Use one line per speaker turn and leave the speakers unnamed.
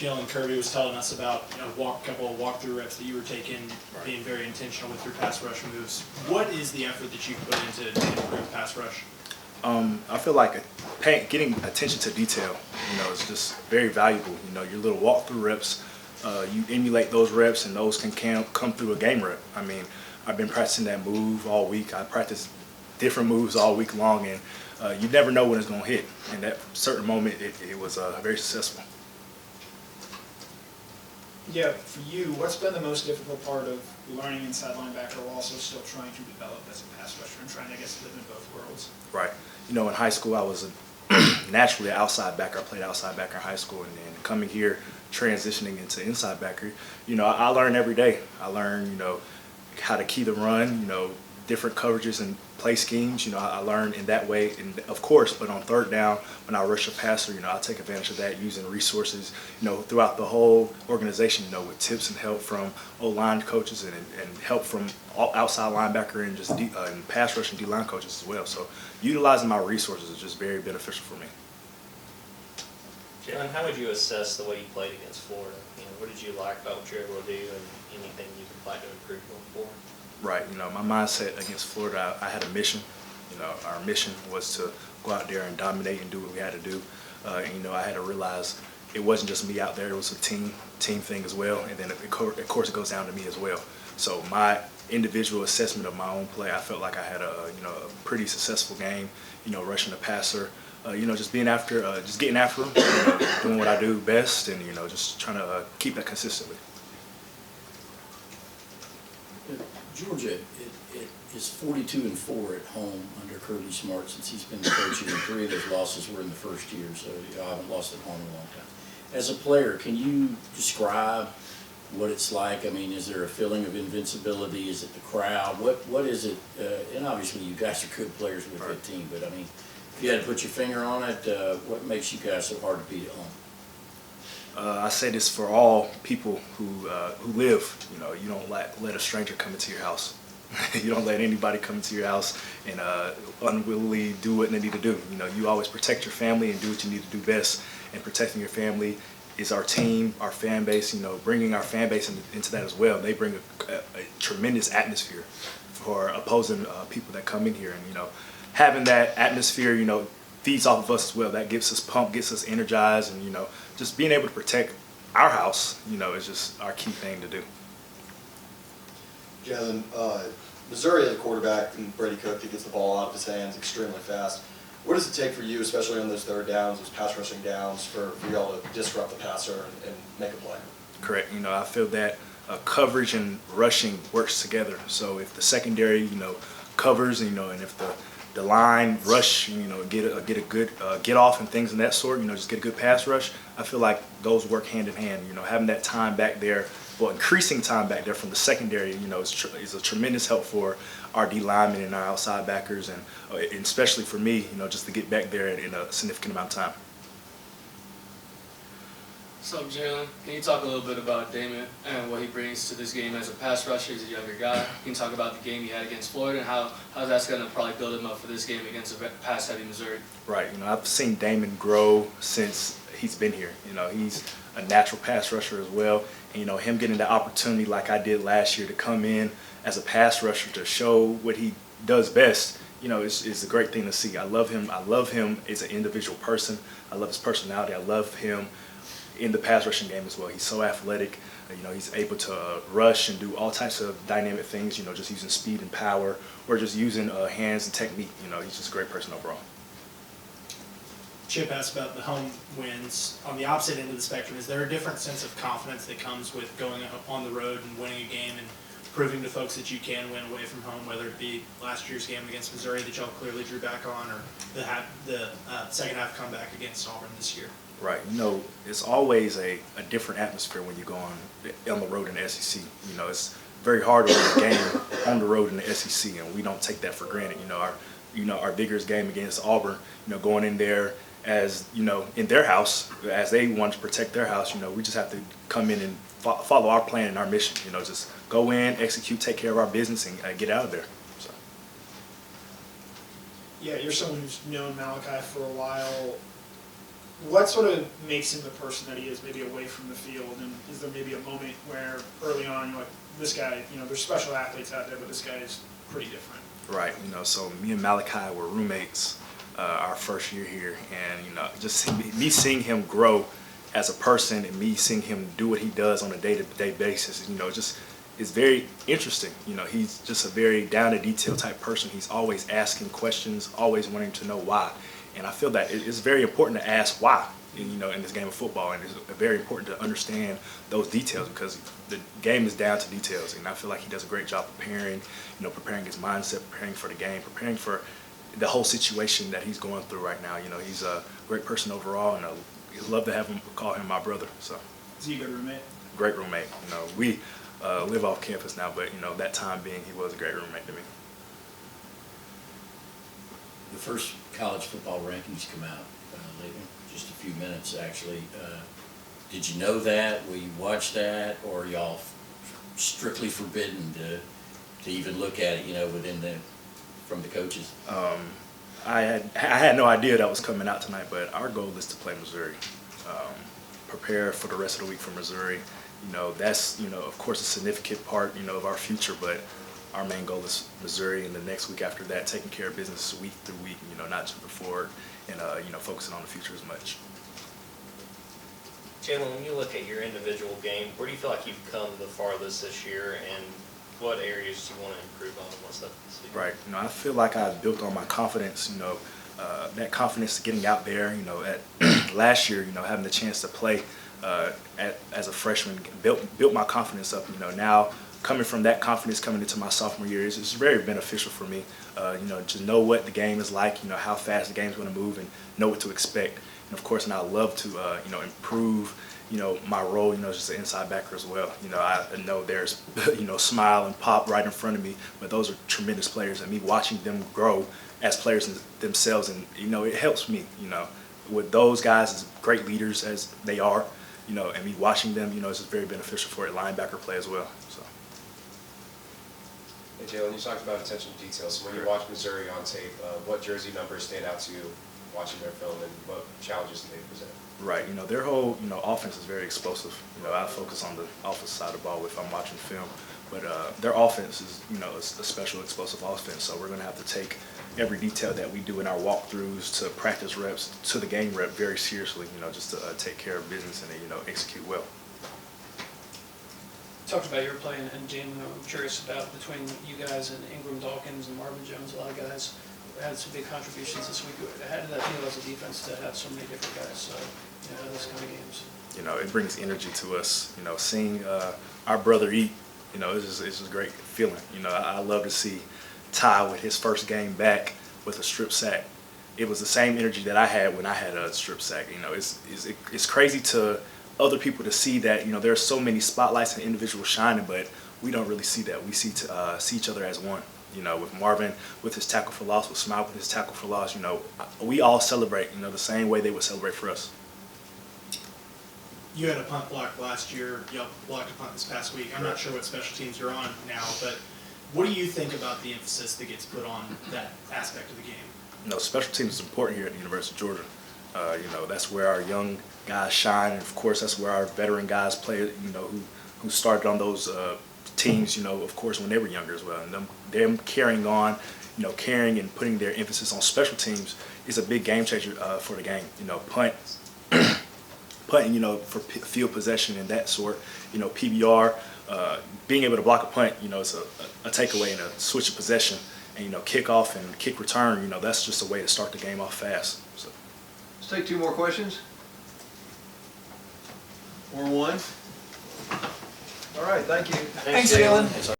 Jalen Kirby was telling us about a couple of walkthrough reps that you were taking, being very intentional with your pass rush moves. What is the effort that you put into improve pass rush?
I feel like getting attention to detail, is just very valuable. Your little walkthrough reps, you emulate those reps, and those can come through a game rep. I mean, I've been practicing that move all week. I practice different moves all week long, and you never know when it's going to hit. And that certain moment, it was very successful.
Yeah, for you, what's been the most difficult part of learning inside linebacker while also still trying to develop as a pass rusher and trying to, I guess, live in both worlds?
Right. In high school, I was naturally an outside backer. I played outside backer in high school, and then coming here, transitioning into inside backer, I learn every day. I learn, how to key the run, different coverages and play schemes. I learn in that way, and of course, but on third down, when I rush a passer, I take advantage of that using resources, throughout the whole organization, with tips and help from O-line coaches and help from outside linebacker and just and pass rush and D-line coaches as well. So utilizing my resources is just very beneficial for me.
Jalon, how would you assess the way you played against Florida? What did you like about what you were able to do, and anything you could like to improve going forward?
Right. My mindset against Florida, I had a mission. Our mission was to go out there and dominate and do what we had to do. And, I had to realize it wasn't just me out there. It was a team thing as well. And then, of course, it goes down to me as well. So my individual assessment of my own play, I felt like I had a pretty successful game, rushing the passer, just being after, just getting after him, doing what I do best, and, just trying to keep that consistently.
Georgia is 42-4 at home under Kirby Smart since he's been the coach, and 3 of those losses were in the first year, so I haven't lost at home in a long time. As a player, can you describe what it's like? I mean, is there a feeling of invincibility? Is it the crowd? What is it? And obviously you guys are good players with a good team, but I mean, if you had to put your finger on it, what makes you guys so hard to beat at home?
I say this for all people who live. You don't let a stranger come into your house. You don't let anybody come into your house and unwillingly do what they need to do. You always protect your family and do what you need to do best. And protecting your family is our team, our fan base. Bringing our fan base into that as well. They bring a tremendous atmosphere for opposing people that come in here, and having that atmosphere, feeds off of us as well. That gets us pumped, gets us energized, and just being able to protect our house, is just our key thing to do.
Jalon, Missouri has a quarterback in Brady Cook that gets the ball out of his hands extremely fast. What does it take for you, especially on those third downs, those pass rushing downs, for y'all to disrupt the passer and make a play? Correct.
I feel that coverage and rushing works together. So if the secondary, covers, and if the line rush, get a good get off and things of that sort, just get a good pass rush, I feel like those work hand in hand. Having that time back there, increasing time back there from the secondary, is a tremendous help for our D linemen and our outside backers, and especially for me, just to get back there in a significant amount of time.
What's up, Jalon? Can you talk a little bit about Damon and what he brings to this game as a pass rusher? He's a younger guy. Can you talk about the game he had against Florida and how that's going to probably build him up for this game against a pass-heavy Missouri?
Right. I've seen Damon grow since he's been here. He's a natural pass rusher as well. And, him getting the opportunity like I did last year to come in as a pass rusher to show what he does best, it's a great thing to see. I love him. I love him as an individual person. I love his personality. I love him in the pass rushing game as well. He's so athletic. He's able to rush and do all types of dynamic things, just using speed and power, or just using hands and technique. He's just a great person overall.
Chip asked about the home wins. On the opposite end of the spectrum, is there a different sense of confidence that comes with going on the road and winning a game and proving to folks that you can win away from home, whether it be last year's game against Missouri that y'all clearly drew back on, or the second half comeback against Auburn this year?
Right. It's always a different atmosphere when you go on the road in the SEC. It's very hard to win a game on the road in the SEC, and we don't take that for granted. Our vigorous game against Auburn, going in there as, in their house, as they want to protect their house, we just have to come in and follow our plan and our mission. Just go in, execute, take care of our business, and get out of there. So.
Yeah, you're someone who's known Malachi for a while. what sort of makes him the person that he is, maybe away from the field? And is there maybe a moment where early on you're like, this guy, there's special athletes out there, but this guy is pretty different?
Right, so me and Malachi were roommates our first year here, and just me seeing him grow as a person and me seeing him do what he does on a day-to-day basis, just is very interesting. He's just a very down-to-detail type person. He's always asking questions, always wanting to know why, and I feel that it's very important to ask why. In this game of football, and it's very important to understand those details because the game is down to details, and I feel like he does a great job preparing his mindset, preparing for the game, preparing for the whole situation that he's going through right now. He's a great person overall, and I'd love to call him my brother. So,
Is he a good roommate?
Great roommate. We live off campus now, but that time being, he was a great roommate to me.
The first college football rankings come out lately. Just a few minutes, actually. Did you know that? Will you watch that, or are y'all strictly forbidden to even look at it? From the coaches.
I had no idea that was coming out tonight, but our goal is to play Missouri. Prepare for the rest of the week for Missouri. That's of course a significant part of our future, but our main goal is Missouri, and the next week after that, taking care of business week through week. Not jumping forward and focusing on the future as much.
Jalon, when you look at your individual game, where do you feel like you've come the farthest this year, and what areas do you want to improve on? What's that this week?
Right. I feel like I've built on my confidence. That confidence getting out there. At last year, having the chance to play as a freshman built my confidence up. Now coming from that confidence coming into my sophomore year is very beneficial for me. To know what the game is like, how fast the game's going to move, and know what to expect. And of course, I love to improve my role, just an inside backer as well. I know there's Smile and Pop right in front of me, but those are tremendous players, and me watching them grow as players themselves, and it helps me. With those guys as great leaders as they are, and me watching them, it's just very beneficial for a linebacker play as well. So.
Hey Jalon, you talked about attention to details. So when you watch Missouri on tape, what jersey numbers stand out to you watching their film, and what challenges do they present?
Right, their whole offense is very explosive. I focus on the offensive side of the ball if I'm watching film, but their offense is a special explosive offense. So we're going to have to take every detail that we do in our walkthroughs to practice reps to the game rep very seriously. Just to take care of business and execute well.
Talked about your play, and Jalen, I'm curious about between you guys and Ingram Dawkins and Marvin Jones. A lot of guys had some big contributions this week. How did that feel as a defense to have so many different guys this kind of games?
It brings energy to us. Seeing our brother eat, it's just a great feeling. I love to see Ty with his first game back with a strip sack. It was the same energy that I had when I had a strip sack. It's crazy to other people to see that there are so many spotlights and individuals shining, but we don't really see that. We see each other as one. With Marvin with his tackle for loss, with Smile with his tackle for loss, we all celebrate the same way they would celebrate for us.
You had a punt block last year. You blocked a punt this past week. I'm not sure what special teams you're on now, but what do you think about the emphasis that gets put on that aspect of the game?
Special teams is important here at the University of Georgia. That's where our young guys shine, and of course that's where our veteran guys play. Who started on those teams. Of course when they were younger as well, and them carrying on, carrying and putting their emphasis on special teams is a big game changer for the game. Punting, for field possession and that sort. PBR, being able to block a punt, it's a takeaway and a switch of possession, and kick off and kick return. That's just a way to start the game off fast. So.
Let's take two more questions. Or one. All right, thank you.
Thanks, Jalon.